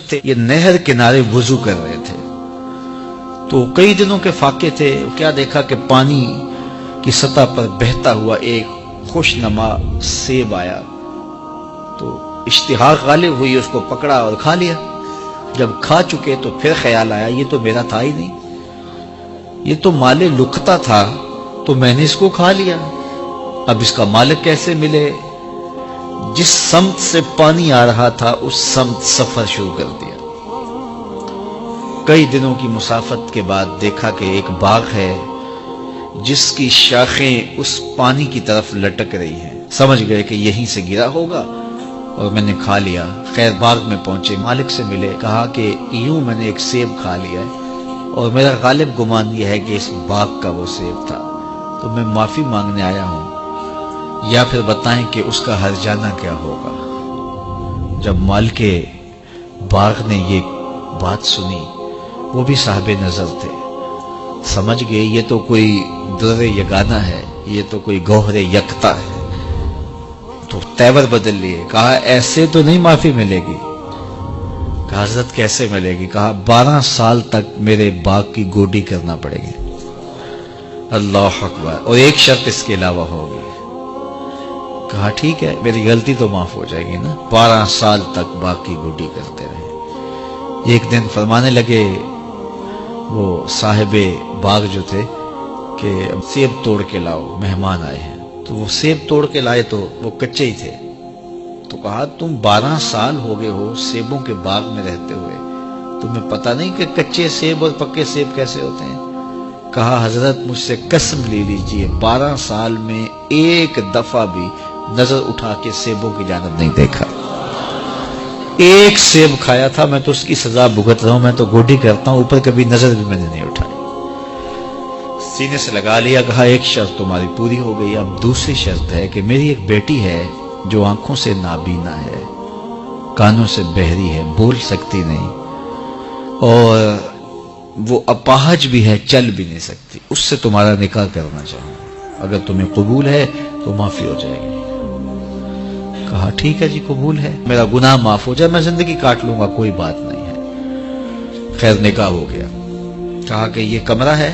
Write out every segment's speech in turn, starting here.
تھے، یہ نہر کنارے وضو کر رہے تھے تو کئی دنوں کے فاقے تھے. کیا دیکھا کہ پانی کی سطح پر بہتا ہوا ایک خوش نما سیب آیا تو اشتہاق غالب ہوئی، اس کو پکڑا اور کھا لیا. جب کھا چکے تو پھر خیال آیا یہ تو میرا تھا ہی نہیں، یہ تو مال لقطہ تھا تو میں نے اس کو کھا لیا. اب اس کا مالک کیسے ملے؟ جس سمت سے پانی آ رہا تھا اس سمت سفر شروع کر دیا. کئی دنوں کی مسافت کے بعد دیکھا کہ ایک باغ ہے جس کی شاخیں اس پانی کی طرف لٹک رہی ہیں. سمجھ گئے کہ یہیں سے گرا ہوگا اور میں نے کھا لیا. خیر باغ میں پہنچے، مالک سے ملے، کہا کہ یوں میں نے ایک سیب کھا لیا ہے اور میرا غالب گمان یہ ہے کہ اس باغ کا وہ سیب تھا، تو میں معافی مانگنے آیا ہوں، یا پھر بتائیں کہ اس کا ہرجانہ کیا ہوگا. جب مالک باغ نے یہ بات سنی، وہ بھی صاحب نظر تھے، سمجھ گئے یہ تو کوئی در یگانہ ہے، یہ تو کوئی گوہر یکتا ہے. تو تیور بدل لیے، کہا ایسے تو نہیں معافی ملے گی. کہا حضرت کیسے ملے گی؟ کہا 12 سال تک میرے باغ کی گوڈی کرنا پڑے گی. اللہ اکبر. اور ایک شرط اس کے علاوہ ہوگی. کہا ٹھیک ہے، میری غلطی تو معاف ہو جائے گی نا. 12 سال تک باغ کی گوڈی کرتے رہے. ایک دن فرمانے لگے وہ صاحب باغ جو تھے کہ سیب توڑ کے لاؤ، مہمان آئے ہیں. تو وہ سیب توڑ کے لائے تو وہ کچے ہی تھے. تو کہا تم 12 سال ہو گئے ہو سیبوں کے باغ میں رہتے ہوئے، تمہیں پتہ نہیں کہ کچے سیب اور پکے سیب کیسے ہوتے ہیں؟ کہا حضرت مجھ سے قسم لے لیجئے 12 سال میں ایک دفعہ بھی نظر اٹھا کے سیبوں کی جانب نہیں دیکھا. ایک سیب کھایا تھا، میں تو اس کی سزا بھگت رہا ہوں، میں تو گوڈی کرتا ہوں، اوپر کبھی نظر بھی میں نے نہیں اٹھائی. سینے سے لگا لیا. کہا ایک شرط تمہاری پوری ہو گئی، اب دوسری شرط ہے کہ میری ایک بیٹی ہے جو آنکھوں سے نابینا ہے، کانوں سے بہری ہے، بول سکتی نہیں، اور وہ اپاہج بھی ہے، چل بھی نہیں سکتی. اس سے تمہارا نکاح کرنا چاہوں، اگر تمہیں قبول ہے تو معافی ہو جائے گی. کہا ٹھیک ہے جی قبول ہے، میرا گناہ معاف ہو جائے، میں زندگی کاٹ لوں گا، کوئی بات نہیں ہے. خیر نکاح ہو گیا. کہا کہ یہ کمرہ ہے،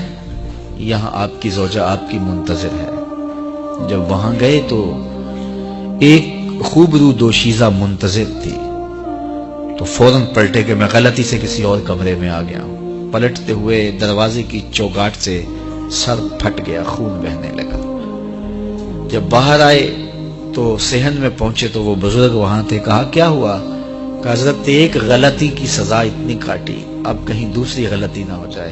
یہاں آپ کی زوجہ آپ کی منتظر ہے. جب وہاں گئے تو ایک خوبرو دوشیزہ منتظر تھی. تو فوراً پلٹے کہ میں غلطی سے کسی اور کمرے میں آ گیا ہوں. پلٹتے ہوئے دروازے کی چوگاٹ سے سر پھٹ گیا، خون بہنے لگا. جب باہر آئے تو صحن میں پہنچے تو وہ بزرگ وہاں تھے. کہا کیا ہوا؟ کہ حضرت ایک غلطی کی سزا اتنی کاٹی، اب کہیں دوسری غلطی نہ ہو جائے.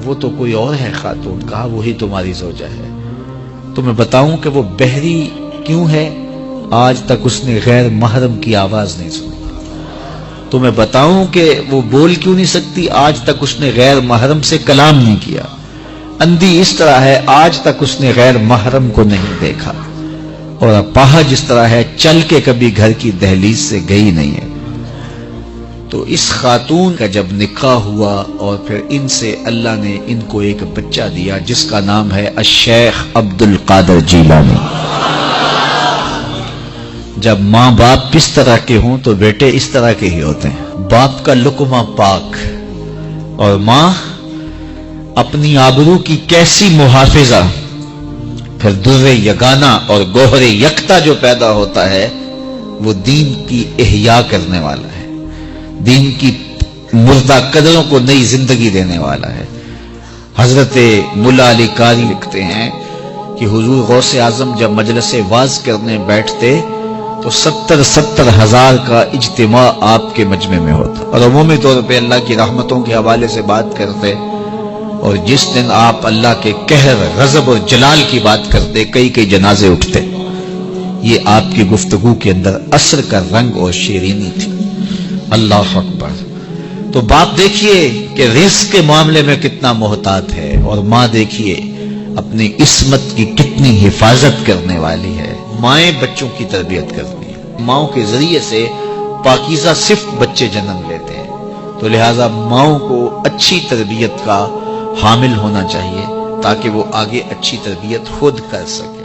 وہ تو کوئی اور ہے خاتون. کہا وہی تمہاری زوجہ ہے. تو میں بتاؤں کہ وہ بہری کیوں ہے؟ آج تک اس نے غیر محرم کی آواز نہیں سنی. تو میں بتاؤں کہ وہ بول کیوں نہیں سکتی؟ آج تک اس نے غیر محرم سے کلام نہیں کیا. اندھی اس طرح ہے، آج تک اس نے غیر محرم کو نہیں دیکھا. اور اپاہج جس طرح ہے، چل کے کبھی گھر کی دہلیز سے گئی نہیں ہے. تو اس خاتون کا جب نکاح ہوا اور پھر ان سے اللہ نے ان کو ایک بچہ دیا جس کا نام ہے الشیخ عبد القادر جیلانی. جب ماں باپ اس طرح کے ہوں تو بیٹے اس طرح کے ہی ہوتے ہیں. باپ کا لقمہ پاک اور ماں اپنی آبرو کی کیسی محافظہ. پھر در یگانہ اور گوہر یکتا جو پیدا ہوتا ہے وہ دین کی احیاء کرنے والا ہے، دین کی مردہ قدروں کو نئی زندگی دینے والا ہے. حضرت ملا علی قاری لکھتے ہیں کہ حضور غوث اعظم جب مجلس واعظ کرنے بیٹھتے تو 70 ہزار کا اجتماع آپ کے مجمع میں ہوتا، اور عمومی طور پہ اللہ کی رحمتوں کے حوالے سے بات کرتے. اور جس دن آپ اللہ کے قہر، غضب اور جلال کی بات کرتے، کئی جنازے اٹھتے. یہ آپ کی گفتگو کے اندر عصر کا رنگ اور شیرینی تھی. اللہ اکبر. تو باپ دیکھیے کہ رزق کے معاملے میں کتنا محتاط ہے، اور ماں دیکھیے اپنی عصمت کی کتنی حفاظت کرنے والی ہے. مائیں بچوں کی تربیت کرتی ہیں، ماؤں کے ذریعے سے پاکیزہ صرف بچے جنم لیتے ہیں. تو لہٰذا ماؤں کو اچھی تربیت کا حامل ہونا چاہیے تاکہ وہ آگے اچھی تربیت خود کر سکے.